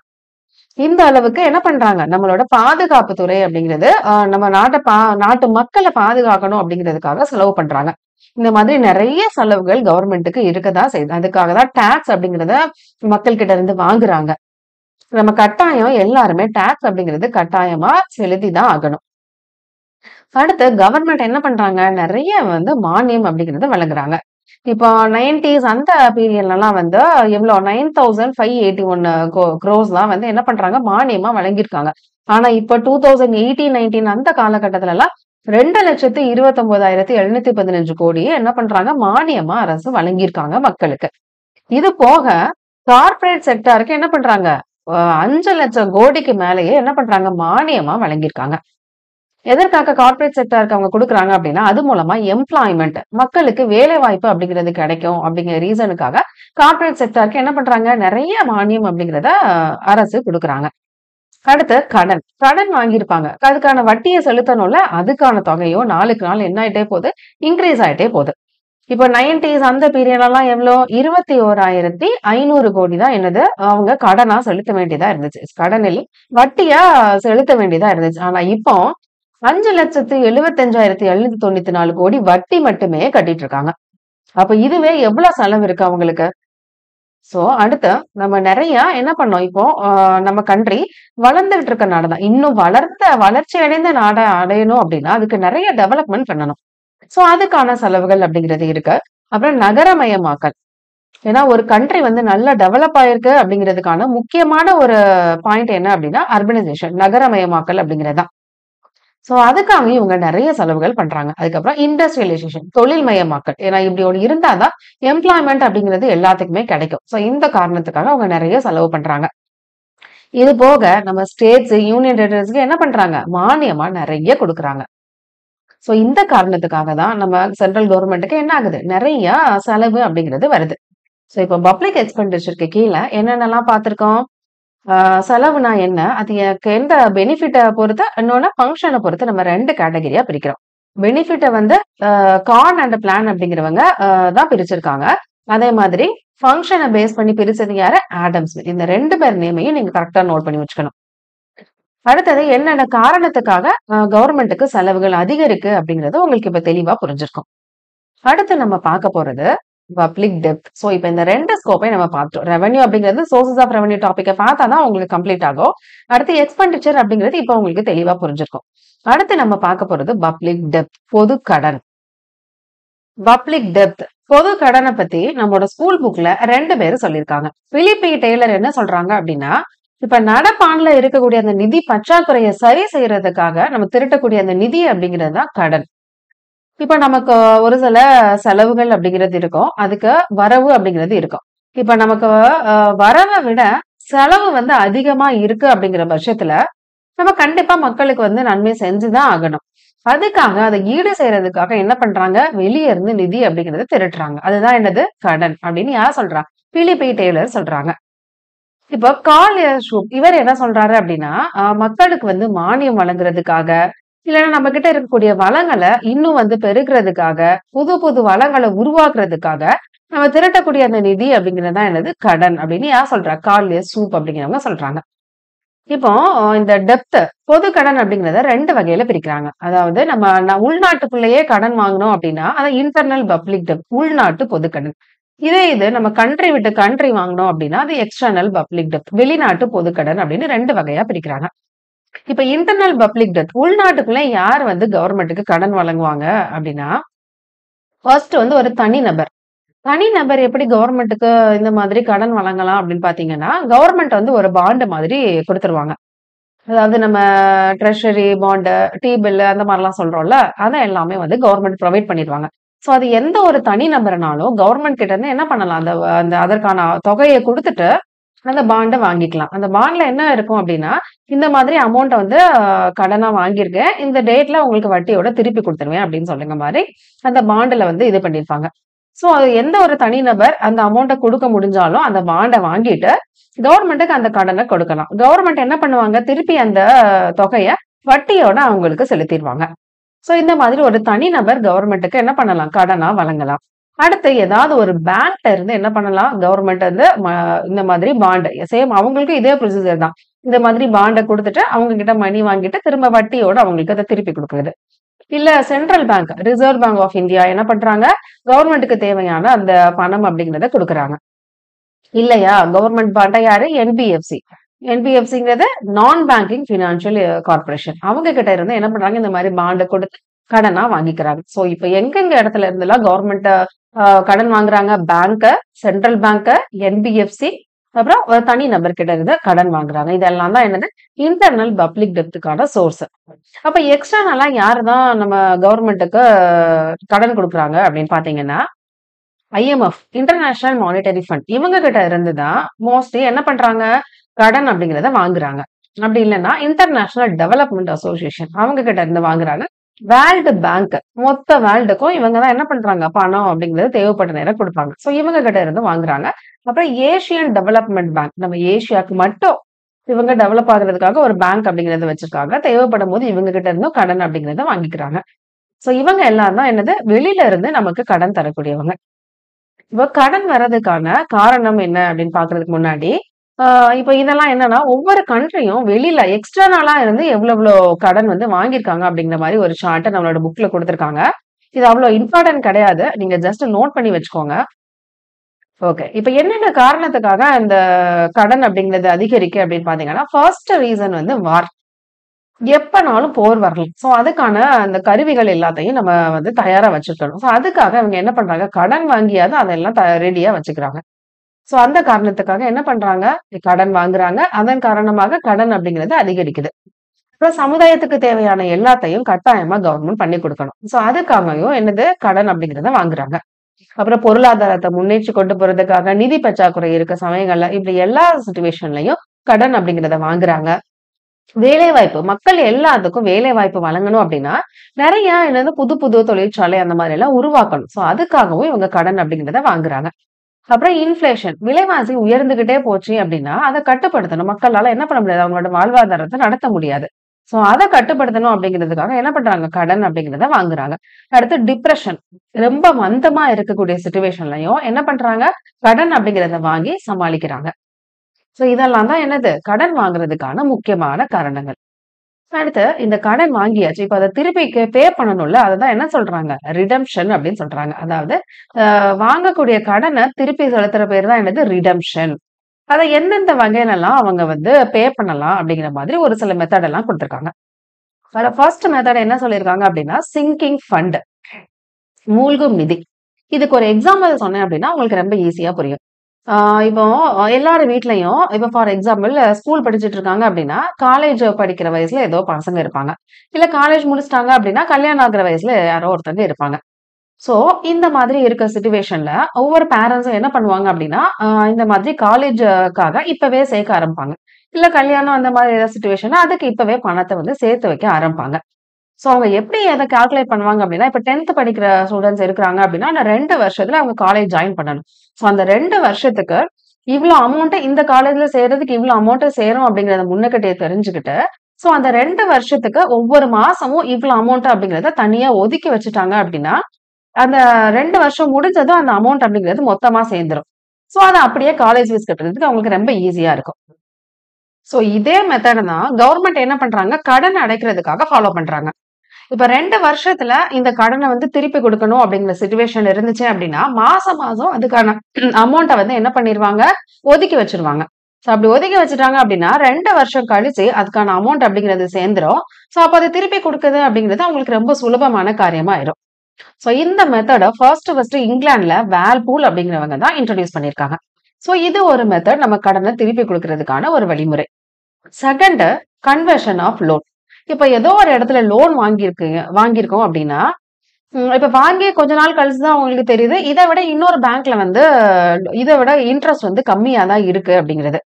இந்த அளவுக்கு என்ன பண்றாங்க? நம்மளோட பாதுகாப்பு துறை அப்படிங்கிறது நம்ம நாட்டு மக்கள பாதுகாக்கணும் அப்படிங்கிறதுக்காக செலவு பண்றாங்க. இந்த மாதிரி நெறைய செலவுகள் கவர்மெண்ட்டுக்கு இருக்கதான் செய்யுது. அதுக்காக தான் டாக்ஸ் அப்படிங்கிறத மக்கள் கிட்ட இருந்து வாங்குறாங்க. நம்ம கட்டாயம் எல்லாருமே டாக்ஸ் அப்படிங்கிறது கட்டாயமா செலுத்தி தான் ஆகணும். அடுத்து கவர்மெண்ட் என்ன பண்றாங்க? நெறைய வந்து மானியம் அப்படிங்கிறத வழங்குறாங்க. இப்போ 90ஸ் அந்த பீரியட்லலாம் வந்து எவ்வளோ 9,581 க்ரோர்ஸ்லாம் வந்து என்ன பண்றாங்க? மானியமா வழங்கியிருக்காங்க. ஆனா இப்ப 2018, 19 அந்த காலகட்டத்துலலாம் 2,29,715 கோடியே என்ன பண்றாங்க? மானியமா அரசு வழங்கியிருக்காங்க மக்களுக்கு. இது போக கார்ப்பரேட் செக்டாருக்கு என்ன பண்றாங்க? 5,00,000 கோடிக்கு மேலேயே என்ன பண்றாங்க? மானியமா வழங்கியிருக்காங்க. எதற்காக கார்ப்பரேட் செக்டாருக்கு அவங்க குடுக்குறாங்க அப்படின்னா, அது மூலமா எம்ப்ளாய்மென்ட் மக்களுக்கு வேலை வாய்ப்பு அப்படிங்கிறது கிடைக்கும் அப்படிங்கிற ரீசனுக்காக கார்ப்பரேட் செக்டாருக்கு என்ன பண்றாங்க? நெறைய மானியம் அப்படிங்கிறத அரசு குடுக்குறாங்க. அடுத்து கடன். கடன் வாங்கியிருப்பாங்க. அதுக்கான வட்டிய செலுத்தணும்ல, அதுக்கான தொகையும் நாளுக்கு நாள் என்ன ஆயிட்டே போகுது? இன்கிரீஸ் ஆயிட்டே போகுது. இப்போ 90ஸ் அந்த பீரியட்லலாம் எவ்வளோ? 21,500 கோடி தான் என்னது? அவங்க கடனா செலுத்த வேண்டியதா இருந்துச்சு. கடனில் வட்டியா செலுத்த வேண்டியதா இருந்துச்சு. ஆனா இப்போ 5,75,794 கோடி வட்டி மட்டுமே கட்டிட்டு இருக்காங்க. அப்ப இதுவே எவ்வளவு செலவு இருக்கு அவங்களுக்கு? சோ அடுத்து நம்ம நெறைய என்ன பண்ணோம் இப்போ நம்ம கண்ட்ரி வளர்ந்துகிட்டு இருக்க நாடு தான். இன்னும் வளர்ச்சி அடைந்த நாட அடையணும் அப்படின்னா, அதுக்கு நெறைய டெவலப்மென்ட் பண்ணணும். சோ அதுக்கான செலவுகள் அப்படிங்கிறது இருக்கு. அப்புறம் நகரமயமாக்கல். ஏன்னா ஒரு கண்ட்ரி வந்து நல்லா டெவலப் ஆயிருக்கு அப்படிங்கிறதுக்கான முக்கியமான ஒரு பாயிண்ட் என்ன அப்படின்னா, அர்பனைசேஷன் நகரமயமாக்கல் அப்படிங்கிறது தான். சோ அதுக்காக இவங்க நெறைய செலவுகள் பண்றாங்க. அதுக்கப்புறம் இண்டஸ்ட்ரியலைசேஷன் தொழில்மயமாக்கல். ஏன்னா இப்படி ஒண்ணு இருந்தா தான் எம்ப்ளாய்மென்ட் அப்படிங்கிறது எல்லாத்துக்குமே கிடைக்கும். சோ இந்த காரணத்துக்காக அவங்க நெறைய செலவு பண்றாங்க. இது போக நம்ம ஸ்டேட்ஸ், யூனியன் டெரிட்டரிஸ்க்கு என்ன பண்றாங்க? மானியமா நெறைய குடுக்குறாங்க. சோ இந்த காரணத்துக்காக தான் நம்ம சென்ட்ரல் கவர்மெண்ட்டுக்கு என்ன ஆகுது? நெறைய செலவு அப்படிங்கிறது வருது. சோ இப்ப பப்ளிக் எக்ஸ்பெண்டிச்சருக்கு கீழ என்னென்னலாம் பார்த்திருக்கோம்? செலவுனா என்ன? அது எனக்கு எந்த பெனிஃபிட்ட பொறுத்து, இன்னொன்னு ஃபங்ஷன பொறுத்து நம்ம 2 கேட்டகரியா பிரிக்கிறோம். பெனிஃபிட்ட வந்து கார்ன் அண்ட் பிளான் அப்படிங்கிறவங்க தான் பிரிச்சிருக்காங்க. அதே மாதிரி ஃபங்ஷன பேஸ் பண்ணி பிரிச்சது யாரு? Adam Smith. இந்த 2 பேர் நேமையும் நீங்க கரெக்ட்டா நோட் பண்ணி வச்சுக்கணும். அடுத்தது என்னென்ன காரணத்துக்காக கவர்மெண்ட்டுக்கு செலவுகள் அதிகரிக்கு அப்படிங்கிறது உங்களுக்கு இப்ப தெளிவா புரிஞ்சிருக்கும். அடுத்து நம்ம பார்க்க போறது பப்ளிக் டெப்த். சோ இப்ப இந்த 2 ஸ்கோப்பை நம்ம பார்த்தோம். ரெவென்யூ அப்படிங்கிறது சோர்சஸ் ஆஃப் ரெவென்யூ டாபிக்க பார்த்தா தான் உங்களுக்கு கம்ப்ளீட் ஆகும். அடுத்து எக்ஸ்பெண்டிச்சர் அப்படிங்கிறது இப்ப உங்களுக்கு தெளிவா புரிஞ்சிருக்கும். அடுத்து நம்ம பார்க்க போறது பப்ளிக் டெப்த் பொது கடன். பப்ளிக் டெப்த் பொது கடனை பத்தி நம்மளோட ஸ்கூல் புக்ல 2 பேரு சொல்லியிருக்காங்க. பிலிப் இ. டெய்லர் என்ன சொல்றாங்க அப்படின்னா, இப்ப நடப்பாண்டுல இருக்கக்கூடிய அந்த நிதி பற்றாக்குறையை சரி செய்யறதுக்காக நம்ம திரட்டக்கூடிய அந்த நிதி அப்படிங்கிறது தான் கடன். இப்ப நமக்கு ஒரு சில செலவுகள் அப்படிங்கிறது இருக்கும். அதுக்கு வரவு அப்படிங்கிறது இருக்கும். இப்ப நமக்கு வரவ விட செலவு வந்து அதிகமா இருக்கு அப்படிங்கிற பட்சத்துல, நம்ம கண்டிப்பா மக்களுக்கு வந்து நன்மை செஞ்சுதான் ஆகணும். அதுக்காக அதை ஈடு செய்யறதுக்காக என்ன பண்றாங்க? வெளிய இருந்து நிதி அப்படிங்கிறத திரட்டுறாங்க. அதுதான் என்னது? கடன் அப்படின்னு யார் சொல்றா? பிலிப் இ. டெய்லர் சொல்றாங்க. இப்போ கார்ல் ஷூப் இவர் என்ன சொல்றாரு அப்படின்னா, மக்களுக்கு வந்து மானியம் வழங்குறதுக்காக, இல்லைன்னா நம்ம கிட்ட இருக்கக்கூடிய வளங்களை இன்னும் வந்து பெருகிறதுக்காக, புது புது வளங்களை உருவாக்குறதுக்காக நம்ம திரட்டக்கூடிய அந்த நிதி அப்படிங்கிறது தான் என்னது? கடன் அப்படின்னு யார் சொல்றா? கார்ல் ஷூப் அப்படிங்கிறவங்க சொல்றாங்க. இப்போ இந்த டெப்த் பொது கடன் அப்படிங்கிறத 2 வகையில பிரிக்கிறாங்க. அதாவது நம்ம உள்நாட்டுக்குள்ளேயே கடன் வாங்கணும் அப்படின்னா, அதை இன்டர்னல் பப்ளிக் டெப்த் உள்நாட்டு பொது கடன். இதே இது நம்ம கண்ட்ரி விட்டு கண்ட்ரி வாங்கணும் அப்படின்னா, அது எக்ஸ்டர்னல் பப்ளிக் டெப்த் வெளிநாட்டு பொது கடன் அப்படின்னு 2 வகையா பிரிக்கிறாங்க. இப்ப இன்டர்னல் பப்ளிக் டெப்த் உள்நாட்டுக்குள்ள யார் வந்து கவர்மெண்ட்டுக்கு கடன் வழங்குவாங்க அப்படின்னா, ஃபர்ஸ்ட் வந்து ஒரு தனிநபர். தனிநபர் எப்படி கவர்மெண்ட்டுக்கு இந்த மாதிரி கடன் வழங்கலாம் அப்படின்னு பாத்தீங்கன்னா, கவர்மெண்ட் வந்து ஒரு பாண்ட் மாதிரி குடுத்துருவாங்க. அதாவது நம்ம ட்ரெஷரி பாண்ட், டி பில் அந்த மாதிரிலாம் சொல்றோம்ல, அத எல்லாமே வந்து கவர்மெண்ட் ப்ரொவைட் பண்ணிருவாங்க. சோ அது எந்த ஒரு தனி நபர்னாலும் கவர்மெண்ட் கிட்ட இருந்து என்ன பண்ணலாம்? அந்த அந்த அதற்கான தொகையை குடுத்துட்டு, அந்த பாண்ட வாங்கிக்கலாம். அந்த பாண்ட்ல என்ன இருக்கும் அப்டின்னா, இந்த மாதிரி அமௌண்ட்ட வந்து கடனா வாங்கியிருக்கேன். இந்த டேட்ல உங்களுக்கு வட்டியோட திருப்பி குடுத்துருவேன் அப்டின்னு சொல்லுங்க மாரி, அந்த பாண்டுல வந்து இது பண்ணியிருப்பாங்க. ஸோ, அது எந்த ஒரு தனிநபர் அந்த அமௌண்ட்ட குடுக்க முடிஞ்சாலும், அந்த பாண்ட வாங்கிட்டு கவர்மெண்ட்டுக்கு அந்த கடன கொடுக்கலாம். கவர்மெண்ட் என்ன பண்ணுவாங்க, திருப்பி அந்த தொகைய வட்டியோட அவங்களுக்கு செலுத்திருவாங்க. ஸோ, இந்த மாதிரி ஒரு தனிநபர் கவர்மெண்ட்டுக்கு என்ன பண்ணலாம்? கடனா வழங்கலாம். அடுத்து ஏதாவது ஒரு பேங்க்ல இருந்து என்ன பண்ணலாம்? கவர்மெண்ட் வந்து இந்த மாதிரி பாண்ட் சேம் அவங்களுக்கும் இதே ப்ரொசீஜர் தான். இந்த மாதிரி பாண்ட குடுத்துட்டு, அவங்க கிட்ட மணி வாங்கிட்டு, திரும்ப வட்டியோட அவங்களுக்கு அத திருப்பி குடுக்குறது. இல்ல central bank, reserve bank of India என்ன பண்றாங்க? கவர்மெண்ட்டுக்கு தேவையான அந்த பணம் அப்படிங்கிறத குடுக்குறாங்க. இல்லையா? கவர்மெண்ட் பாண்ட யாரு? என்பிஎஃப்சி. என்பிஎஃப்சிங்கிறது நான் பேங்கிங் பினான்சியல் கார்ப்பரேஷன். அவங்க கிட்ட இருந்து என்ன பண்றாங்க? இந்த மாரி பாண்ட குடுத்து கடனா வாங்கிக்கிறாங்க. சோ, இப்ப எங்கெங்க இடத்துல இருந்தெல்லாம் கவர்மெண்ட் கடன் வாங்குறாங்க? பேங்க், சென்ட்ரல் பேங்க், என்பிஎஃப்சி, அப்புறம் ஒரு தனி நபர் கிட்ட இருந்து கடன் வாங்குறாங்க. இதெல்லாம் தான் என்னது? இன்டர்னல் பப்ளிக் டெப்ட்க்கான சோர்ஸ். அப்ப எக்ஸ்டர்னலா யாரு தான் நம்ம கவர்மெண்ட்டுக்கு கடன் குடுக்குறாங்க அப்படின்னு பார்த்தீங்கன்னா, ஐஎம்எஃப், இன்டர்நேஷனல் மானிட்டரி ஃபண்ட் இவங்க கிட்ட இருந்து தான் மோஸ்ட்லி என்ன பண்றாங்க? கடன் அப்படிங்கிறத வாங்குறாங்க. அப்படி இல்லன்னா இன்டர்நேஷனல் டெவலப்மென்ட் அசோசியேஷன் அவங்க கிட்ட இருந்து வாங்குறாங்க. வேர்ல்டு பேங்க் மொத்த வேர்ல்டுக்கும் இவங்க தான் என்ன பண்றாங்க? பணம் அப்படிங்கிறது தேவைப்பட்ட நேரம் குடுப்பாங்க. சோ இவங்க கிட்ட இருந்து வாங்குறாங்க. அப்புறம் ஏசியன் டெவலப்மென்ட் பேங்க் நம்ம ஏசியாக்கு மட்டும் இவங்க டெவலப் ஆகுறதுக்காக ஒரு பேங்க் அப்படிங்கிறத வச்சிருக்காங்க. தேவைப்படும்போது இவங்க கிட்ட இருந்தும் கடன் அப்படிங்கிறத வாங்கிக்கிறாங்க. சோ இவங்க எல்லாம் தான் என்னது? வெளியில இருந்து நமக்கு கடன் தரக்கூடியவங்க. இப்ப கடன் வர்றதுக்கான காரணம் என்ன அப்படின்னு பாக்குறதுக்கு முன்னாடி, ஆ இப்ப இதெல்லாம் என்னன்னா, ஒவ்வொரு கண்ட்ரியும் வெளியில எக்ஸ்டர்னலா இருந்து எவ்வளோ கடன் வந்து வாங்கியிருக்காங்க அப்படிங்கிற மாரி ஒரு சார்ட்ட நம்மளோட புக்ல குடுத்துருக்காங்க. இது அவ்வளோ இம்பார்ட்டன்ட் கிடையாது. நீங்க ஜஸ்ட் நோட் பண்ணி வச்சுக்கோங்க. ஓகே. இப்ப என்னென்ன காரணத்துக்காக இந்த கடன் அப்படிங்கிறது அதிகரிக்கு அப்படின்னு பார்த்தீங்கன்னா, ஃபர்ஸ்ட் ரீசன் வந்து வார். எப்பனாலும் போர் வரலாம். சோ, அதுக்கான அந்த கருவிகள் எல்லாத்தையும் நம்ம வந்து தயாரா வச்சுக்கணும். சோ, அதுக்காக இவங்க என்ன பண்றாங்க? கடன் வாங்கியாவது அதெல்லாம் ரெடியா வச்சுக்கிறாங்க. சோ, அந்த காரணத்துக்காக என்ன பண்றாங்க? கடன் வாங்குறாங்க. அதன் காரணமாக கடன் அப்படிங்கிறது அதிகரிக்குது. அப்புறம் சமுதாயத்துக்கு தேவையான எல்லாத்தையும் கட்டாயமா கவர்மெண்ட் பண்ணி குடுக்கணும். சோ, அதுக்காகவும் என்னது? கடன் அப்படிங்கிறத வாங்குறாங்க. அப்புறம் பொருளாதாரத்த முன்னேற்றி கொண்டு போறதுக்காக நிதி பற்றாக்குறை இருக்க சமயங்கள்ல இப்படி எல்லா சிச்சுவேஷன்லயும் கடன் அப்படிங்கிறத வாங்குறாங்க. வேலைவாய்ப்பு மக்கள் எல்லாத்துக்கும் வேலைவாய்ப்பு வழங்கணும் அப்படின்னா, நெறைய என்னது புது புது தொழிற்சாலை அந்த மாதிரி எல்லாம் உருவாக்கணும். சோ, அதுக்காகவும் இவங்க கடன் அப்படிங்கிறத வாங்குறாங்க. அப்புறம் இன்ஃப்ளேஷன் விலைவாசி உயர்ந்துகிட்டே போச்சு அப்படின்னா, அத கட்டுப்படுத்தணும். மக்களால என்ன பண்ண முடியாது? அவங்களோட வாழ்வாதாரத்த நடத்த முடியாது. சோ, அத கட்டுப்படுத்தணும் அப்படிங்கிறதுக்காக என்ன பண்றாங்க? கடன் அப்படிங்கிறத வாங்குறாங்க. அடுத்து டிப்ரஷன் ரொம்ப மந்தமா இருக்கக்கூடிய சிச்சுவேஷன்லயும் என்ன பண்றாங்க? கடன் அப்படிங்கிறத வாங்கி சமாளிக்கிறாங்க. சோ, இதெல்லாம் தான் என்னது? கடன் வாங்குறதுக்கான முக்கியமான காரணங்கள். அடுத்து இந்த கடன் வாங்கியாச்சு. இப்ப அத திருப்பி பே பண்ணணும்ல. அததான் என்ன சொல்றாங்க? ரிடம்ப்ஷன் அப்படின்னு சொல்றாங்க. அதாவது வாங்கக்கூடிய கடன திருப்பி செலுத்துற பேரு தான் என்னது? ரிடம்ப்ஷன். அத எந்தெந்த வகையிலலாம் அவங்க வந்து பே பண்ணலாம் அப்படிங்கிற மாதிரி ஒரு சில மெத்தட் எல்லாம் குடுத்துருக்காங்க. அதுல ஃபர்ஸ்ட் மெத்தட் என்ன சொல்லியிருக்காங்க அப்படின்னா, சிங்கிங் ஃபண்ட் மூழ்கும் நிதி. இதுக்கு ஒரு எக்ஸாம்பிள் சொன்னேன் அப்படின்னா, உங்களுக்கு ரொம்ப ஈஸியா புரியும். ஆ இப்போ எல்லார் வீட்லயும் இப்ப ஃபார் எக்ஸாம்பிள் ஸ்கூல் படிச்சுட்டு இருக்காங்க அப்படின்னா, காலேஜ் படிக்கிற வயசுல ஏதோ பசங்க இருப்பாங்க. இல்ல காலேஜ் முடிச்சுட்டாங்க அப்படின்னா, கல்யாணம் ஆகுற வயசுல யாரோ ஒருத்தங்க இருப்பாங்க. சோ, இந்த மாதிரி இருக்க சிச்சுவேஷன்ல ஒவ்வொரு பேரண்ட்ஸும் என்ன பண்ணுவாங்க அப்படின்னா, இந்த மாதிரி காலேஜ்க்காக இப்பவே சேர்க்க ஆரம்பிப்பாங்க. இல்ல கல்யாணம் அந்த மாதிரி ஏதாவது சிச்சுவேஷன்னா, அதுக்கு இப்பவே பணத்த வந்து சேர்த்து வைக்க ஆரம்பிப்பாங்க. சோ, அவங்க எப்படி அத கால்குலேட் பண்ணுவாங்க அப்படின்னா, இப்ப 10த் படிக்கிற ஸ்டூடண்ட்ஸ் இருக்கிறாங்க அப்படின்னா, அந்த 2 வருஷத்துல அவங்க காலேஜ் ஜாயின் பண்ணணும். சோ, அந்த 2 வருஷத்துக்கு இவ்ளோ அமௌண்ட் இந்த காலேஜ்ல சேர்றதுக்கு இவ்ளோ அமௌண்ட் சேரும் அப்படிங்கிறத முன்னக்கூட்டியே தெரிஞ்சுக்கிட்டு, சோ அந்த 2 வருஷத்துக்கு ஒவ்வொரு மாசமும் இவ்ளோ அமௌண்ட் அப்படிங்கிறத தனியா ஒதுக்கி வச்சுட்டாங்க அப்படின்னா, அந்த 2 வருஷம் முடிஞ்சதும் அந்த அமௌண்ட் அப்படிங்கிறது மொத்தமா சேர்ந்துரும். சோ, அத அப்படியே காலேஜ் ஃபீஸ் கட்டுறதுக்கு அவங்களுக்கு ரொம்ப ஈஸியா இருக்கும். சோ, இதே மெத்தட் தான் கவர்ன்மெண்ட் என்ன பண்றாங்க? கடன் அடைக்கிறதுக்காக ஃபாலோ பண்றாங்க. இப்ப 2 வருஷத்துல இந்த கடன வந்து திருப்பி குடுக்கணும் அப்படிங்கிற சிச்சுவேஷன் இருந்துச்சு அப்படின்னா, மாசம் மாசம் அதுக்கான அமௌண்ட்ட வந்து என்ன பண்ணிருவாங்க? ஒதுக்கி வச்சுருவாங்க. சோ அப்படி ஒதுக்கி வச்சுட்டாங்க அப்படின்னா, 2 வருஷம் கழிச்சு அதுக்கான அமௌண்ட் அப்படிங்கிறது சேர்ந்துரும். சோ அப்ப அத திருப்பி குடுக்குறது அப்படிங்கிறது அவங்களுக்கு ரொம்ப சுலபமான காரியமா ஆயிரும். சோ இந்த மெத்தட ஃபர்ஸ்ட் இங்கிலாந்துல வேல்பூல் அப்படிங்கிறவங்க தான் இன்ட்ரோடியூஸ் பண்ணியிருக்காங்க. சோ இது ஒரு மெத்தட் நம்ம கடன திருப்பி குடுக்குறதுக்கான ஒரு வழிமுறை. Second conversion of loan. இப்ப ஏதோ ஒரு இடத்துல லோன் வாங்கியிருக்கோம் அப்படின்னா, இப்ப வாங்கி கொஞ்ச நாள் கழிச்சு தான் உங்களுக்கு தெரியுது. இத விட இன்னொரு பேங்க்ல வந்து இத விட இன்ட்ரெஸ்ட் வந்து கம்மியா தான் இருக்கு அப்படிங்கிறது.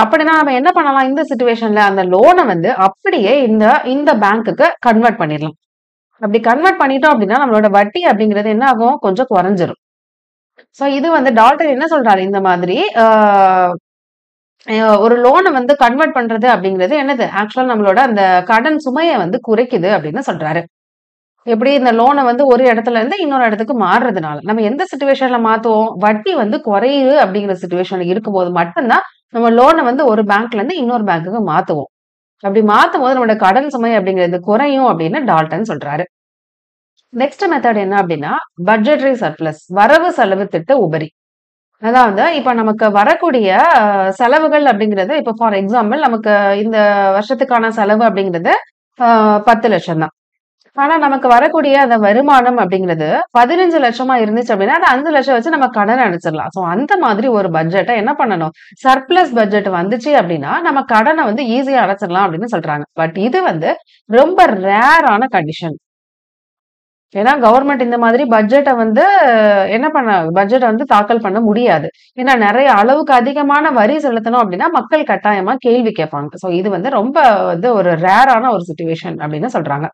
அப்படின்னா நம்ம என்ன பண்ணலாம் இந்த சிச்சுவேஷன்ல அந்த லோனை வந்து அப்படியே இந்த பேங்க்குக்கு கன்வெர்ட் பண்ணிடலாம். அப்படி கன்வெர்ட் பண்ணிட்டோம் அப்படின்னா நம்மளோட வட்டி அப்படிங்கிறது என்ன ஆகும் கொஞ்சம் குறைஞ்சிரும். சோ இது வந்து டால்டன் என்ன சொல்றாரு இந்த மாதிரி ஒரு லோனை வந்து கன்வெர்ட் பண்றது அப்படிங்கிறது என்னது ஆக்சுவலா நம்மளோட அந்த கடன் சுமையை வந்து குறைக்குது அப்படின்னு சொல்றாரு. எப்படி இந்த லோனை வந்து ஒரு இடத்துல இருந்து இன்னொரு இடத்துக்கு மாறுறதுனால நம்ம எந்த சிச்சுவேஷன்ல மாத்துவோம் வட்டி வந்து குறையுது அப்படிங்கிற சிச்சுவேஷன்ல இருக்கும்போது மட்டும்தான் நம்ம லோனை வந்து ஒரு பேங்க்ல இருந்து இன்னொரு பேங்க்குக்கு மாத்துவோம். அப்படி மாத்தும் போது நம்மளோட கடன் சுமை அப்படிங்கிறது குறையும் அப்படின்னு டால்டன் சொல்றாரு. நெக்ஸ்ட் மெத்தட் என்ன அப்படின்னா பட்ஜெட்டரி சர்ப்ளஸ் வரவு செலவு திட்ட உபரி. அதாவது இப்ப நமக்கு வரக்கூடிய செலவுகள் அப்படிங்கிறது இப்ப ஃபார் எக்ஸாம்பிள் நமக்கு இந்த வருஷத்துக்கான செலவு அப்படிங்கிறது 10 லட்சம் தான். ஆனா நமக்கு வரக்கூடிய அந்த வருமானம் அப்படிங்கிறது 15 லட்சமா இருந்துச்சு அப்படின்னா அது 5 லட்சம் வச்சு நம்ம கடன் அடைச்சிடலாம். சோ அந்த மாதிரி ஒரு பட்ஜெட்டை என்ன பண்ணணும் சர்ப்ளஸ் பட்ஜெட் வந்துச்சு அப்படின்னா நம்ம கடனை வந்து ஈஸியா அடைச்சிடலாம் அப்படின்னு சொல்றாங்க. பட் இது வந்து ரொம்ப ரேரான கண்டிஷன். ஏன்னா கவர்மெண்ட் இந்த மாதிரி பட்ஜெட்டை வந்து என்ன பண்ண பட்ஜெட்டை வந்து தாக்கல் பண்ண முடியாது. ஏன்னா நிறைய அளவுக்கு அதிகமான வரி செலுத்தணும் அப்படின்னா மக்கள் கட்டாயமா கேள்வி கேட்பாங்க. சோ இது வந்து ரொம்ப வந்து ஒரு ரேரான ஒரு சிச்சுவேஷன் அப்படின்னு சொல்றாங்க.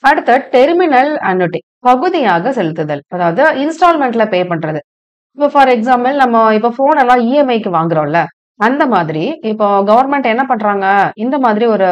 அடுத்த டெர்மினல் அன்னுட்டி பகுதியாக செலுத்துதல். அதாவது இன்ஸ்டால்மெண்ட்ல பே பண்றது. இப்போ ஃபார் எக்ஸாம்பிள் நம்ம இப்போ போன் எல்லாம் இஎம்ஐக்கு வாங்குறோம்ல அந்த மாதிரி இப்போ கவர்மெண்ட் என்ன பண்றாங்க இந்த மாதிரி ஒரு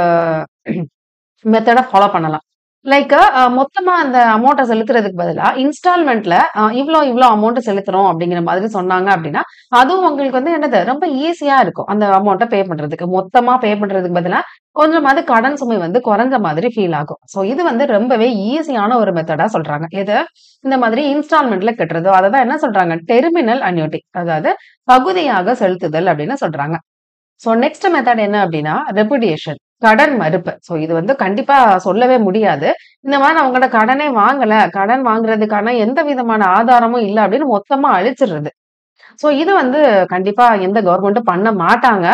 மெத்தடை ஃபாலோ பண்ணலாம். லைக் மொத்தமா அந்த அமௌண்ட்டை செலுத்துறதுக்கு பதிலா இன்ஸ்டால்மெண்ட்ல இவ்ளோ அமௌண்ட் செலுத்துறோம் அப்படிங்கிற மாதிரி சொன்னாங்க அப்படின்னா அதுவும் உங்களுக்கு வந்து என்னது ரொம்ப ஈஸியா இருக்கும் அந்த அமௌண்ட்டை பே பண்றதுக்கு. மொத்தமா பே பண்றதுக்கு பதிலா கொஞ்சமாவது கடன் சுமை வந்து குறைஞ்ச மாதிரி ஃபீல் ஆகும். சோ இது வந்து ரொம்பவே ஈஸியான ஒரு மெத்தடா சொல்றாங்க. எது இந்த மாதிரி இன்ஸ்டால்மெண்ட்ல கட்டுறதோ அததான் என்ன சொல்றாங்க டெர்மினல் அன்யூட்டி அதாவது பகுதியாக செலுத்துதல் அப்படின்னு சொல்றாங்க. சோ நெக்ஸ்ட் மெத்தட் என்ன அப்படின்னா ரெப்புடியேஷன் கடன் மறுப்பு. சோ இது வந்து கண்டிப்பா சொல்லவே முடியாது. இந்த மாதிரி நான் உங்களோட கடனே வாங்கல கடன் வாங்குறதுக்கான எந்த விதமான ஆதாரமும் இல்ல அப்படின்னு மொத்தமா அழிச்சிடுறது. சோ இது வந்து கண்டிப்பா எந்த கவர்மெண்ட்டும் பண்ண மாட்டாங்க.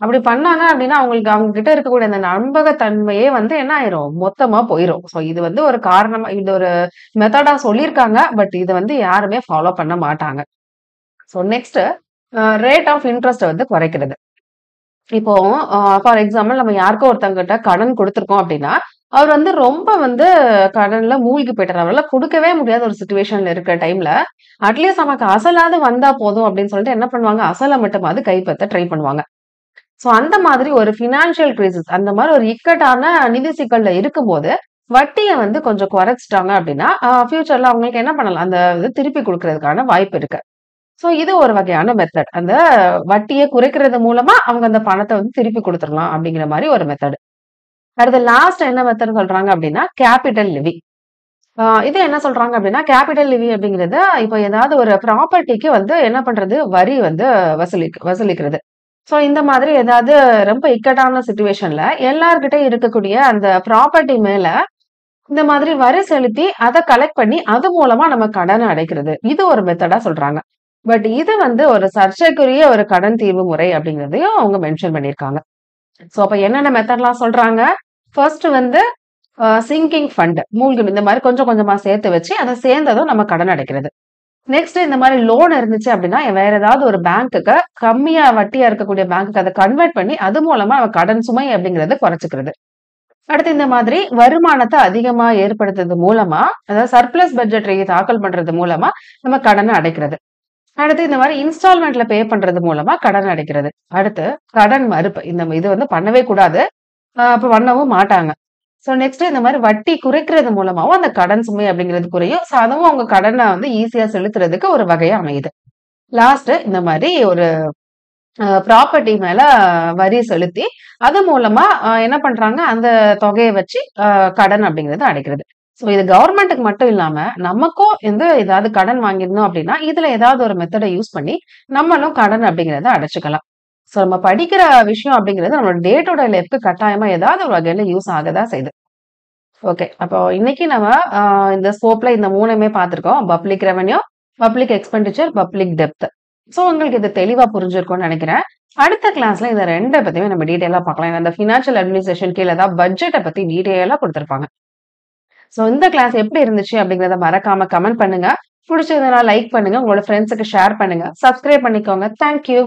அப்படி பண்ணாங்க அப்படின்னா அவங்களுக்கு அவங்க கிட்ட இருக்கக்கூடிய அந்த நம்பகத்தன்மையே வந்து என்ன ஆயிரும் மொத்தமா போயிரும். சோ இது வந்து ஒரு காரணமா இது ஒரு மெத்தடா சொல்லியிருக்காங்க. பட் இது வந்து யாருமே ஃபாலோ பண்ண மாட்டாங்க. So next rate of interest வந்து குறைக்கிறது. இப்போ ஃபார் எக்ஸாம்பிள் நம்ம யாருக்கோ ஒருத்தவங்கிட்ட கடன் கொடுத்துருக்கோம் அப்படின்னா அவர் வந்து ரொம்ப வந்து கடன்ல மூழ்கி போயிட்டார். அவரால் கொடுக்கவே முடியாத ஒரு சுச்சுவேஷன்ல இருக்கிற டைம்ல அட்லீஸ்ட் நமக்கு அசலாவது வந்தா போதும் அப்படின்னு சொல்லிட்டு என்ன பண்ணுவாங்க அசலை மட்டுமாவது கைப்பற்ற ட்ரை பண்ணுவாங்க. சோ அந்த மாதிரி ஒரு பினான்சியல் கிரைசிஸ் அந்த மாதிரி ஒரு இக்கட்டான நிதி சிக்கல்ல இருக்கும்போது வட்டியை வந்து கொஞ்சம் குறைச்சிட்டாங்க அப்படின்னா ஃபியூச்சர்ல அவங்களுக்கு என்ன பண்ணலாம் அந்த இது திருப்பி கொடுக்கறதுக்கான வாய்ப்பு இருக்கு. சோ இது ஒரு வகையான மெத்தட். அந்த வட்டியை குறைக்கிறது மூலமா அவங்க அந்த பணத்தை வந்து திருப்பி கொடுத்துடலாம் அப்படிங்கிற மாதிரி ஒரு மெத்தட். அடுத்து லாஸ்ட் என்ன மெத்தட் சொல்றாங்க அப்படின்னா கேபிட்டல் லிவி. இது என்ன சொல்றாங்க அப்படின்னா கேபிட்டல் லிவி அப்படிங்கிறது இப்போ ஏதாவது ஒரு ப்ராப்பர்ட்டிக்கு வந்து என்ன பண்றது வரி வந்து வசூலிக்கிறது. சோ இந்த மாதிரி ஏதாவது ரொம்ப இக்கட்டான சிச்சுவேஷன்ல எல்லார்கிட்ட இருக்கக்கூடிய அந்த ப்ராப்பர்ட்டி மேல இந்த மாதிரி வரி செலுத்தி அதை கலெக்ட் பண்ணி அது மூலமா நம்ம கடனை அடைக்கிறது. இது ஒரு மெத்தடா சொல்றாங்க. பட் இது வந்து ஒரு சர்ச்சைக்குரிய ஒரு கடன் தீர்வு முறை அப்படிங்கிறதையும் அவங்க மென்ஷன் பண்ணியிருக்காங்க. சோ அப்ப என்னென்ன மெத்தட்லாம் சொல்றாங்க ஃபர்ஸ்ட் வந்து சிங்கிங் ஃபண்ட் மூழ்கும் இந்த மாதிரி கொஞ்சம் கொஞ்சமா சேர்த்து வச்சு அதை சேர்ந்ததும் நம்ம கடன் அடைக்கிறது. நெக்ஸ்ட் இந்த மாதிரி லோன் இருந்துச்சு அப்படின்னா வேற ஏதாவது ஒரு பேங்க்குக்கு கம்மியா வட்டியா இருக்கக்கூடிய பேங்க்குக்கு அதை கன்வெர்ட் பண்ணி அது மூலமா நம்ம கடன் சுமை அப்படிங்கறத குறைச்சிக்கிறது. அடுத்து இந்த மாதிரி வருமானத்தை அதிகமா ஏற்படுத்துறது மூலமா அதாவது சர்ப்ளஸ் பட்ஜெட்டை தாக்கல் பண்றது மூலமா நம்ம கடனை அடைக்கிறது. அடுத்து இந்த மாதிரி இன்ஸ்டால்மெண்ட்ல பே பண்றது மூலமா கடன் அடைக்கிறது. அடுத்து கடன் மறுப்பு இது வந்து பண்ணவே கூடாது. அப்ப பண்ணவும் மாட்டாங்க. சோ நெக்ஸ்ட் இந்த மாதிரி வட்டி குறைக்கிறது மூலமாவும் அந்த கடன் சுமை அப்படிங்கிறது குறையும். சோ அதுவும் அவங்க கடனை வந்து ஈஸியா செலுத்துறதுக்கு ஒரு வகையா அமையுது. லாஸ்ட் இந்த மாதிரி ஒரு ப்ராப்பர்ட்டி மேல வரி செலுத்தி அது மூலமா என்ன பண்றாங்க அந்த தொகையை வச்சு கடன் அப்படிங்கறது அடைக்கிறது. சோ இது கவர்மெண்ட்டுக்கு மட்டும் இல்லாம நமக்கும் வந்து ஏதாவது கடன் வாங்கியிருந்தோம் அப்படின்னா இதுல ஏதாவது ஒரு மெத்தடை யூஸ் பண்ணி நம்மளும் கடன் அப்படிங்கறத அடைச்சுக்கலாம். சோ நம்ம படிக்கிற விஷயம் அப்படிங்கிறது நம்மளோட டே டு டே லைஃப்க்கு கட்டாயமா ஏதாவது ஒரு வகையில யூஸ் ஆகதான் செய்யுது. ஓகே அப்போ இன்னைக்கு நம்ம இந்த ஸ்கோப்ல இந்த மூணுமே பார்த்திருக்கோம். Public revenue, public expenditure, public depth. So உங்களுக்கு இது தெளிவா புரிஞ்சிருக்கும்னு நினைக்கிறேன். அடுத்த கிளாஸ்ல இந்த ரெண்டை பத்தியுமே நம்ம டீடைலா பார்க்கலாம். இந்த ஃபினான்ஷியல் அட்மினிஸ்ட்ரேஷன் கீழே தான் பட்ஜெட்டை பத்தி டீடைலா கொடுத்திருப்பாங்க. சோ இந்த கிளாஸ் எப்படி இருந்துச்சு அப்படிங்கறத மறக்காம கமெண்ட் பண்ணுங்க. பிடிச்சதுனா லைக் பண்ணுங்க, உங்களோட ஃப்ரெண்ட்ஸுக்கு ஷேர் பண்ணுங்க, சப்ஸ்கிரைப் பண்ணிக்கோங்க. தேங்க்யூ.